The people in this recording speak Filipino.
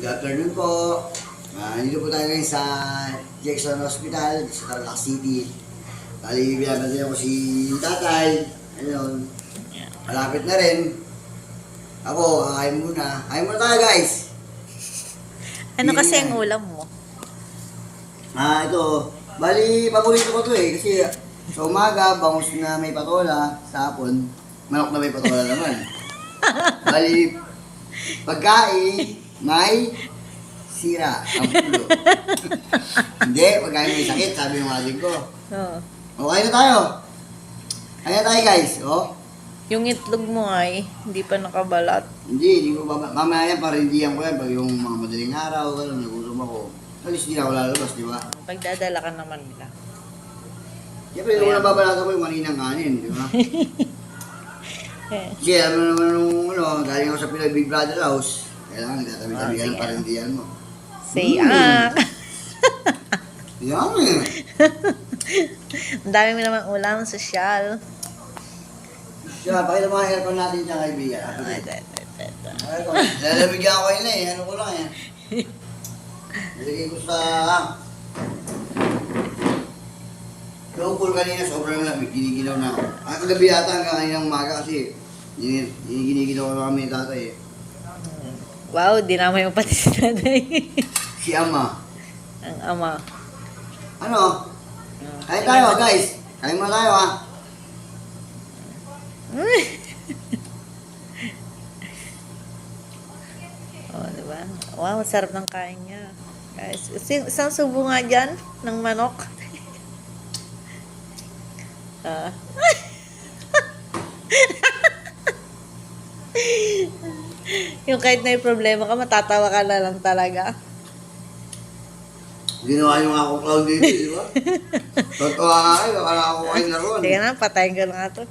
Good afternoon po. Nandito po tayo ngayon sa Jackson Hospital sa Tarlac City. Bali, binabantay ko si tatay. Ayun. Malapit na rin. Ako, kakain muna. Kain muna tayo, guys. Ano Hindi kasi na. ang ulam mo? Ito. Bali, paborito ko to eh. Kasi sa umaga, bangus na may patola. Sa hapon, manok na may patola naman. Bali, pagkain, may sira ang ulo. Hindi, pagkain may sakit, sabi ng ating ko. Oo. Okay na tayo. Kaya tayo, guys. Oh. Yung itlog mo ay hindi pa nakabalat. Hindi ko mamaya yan, parindihan ko yan. Pag yung mga madaling araw, gano'n, nagutom ako. Alis di na ako lalabas, di ba? Pagdadala ka naman nila. Siyempre, nung nababalatan ko yung maninang kanin, di ba? Kasi alam mo naman nung galing ako sa Pinoy Big Brother House, kailangan nagtatabi-tabi ka ng parindihan mo. Say, ah! Yan eh. Ang dami mo naman ulam, sosyal. Siya, pakita mo ang aircon natin dyan, kaibigan. Aircon. Lalamigyan ko yun eh. Ano ko lang yan. Nilagay ko sa... Low pool kanina, sobrang lamig. Ginigilaw na ako. Ang kagabi yata hanggang kaninang umaga kasi ginigilaw ko kami ni tatay eh. Wow, dinamay mo pati si nanay. Si ama. Ang ama. Ano? Kain tayo guys. Kain mo tayo ha. Oh, diba? Wow, sarap ng kain niya. Guys, isang subo nga dyan ng manok. Ah. Yung kahit may problema ka, matatawa ka na lang talaga. Ginawa niyo nga ako clown dito, di ba? Totoo nga kayo, akala ko kayo na ron. Sige na, patayin ko na nga to.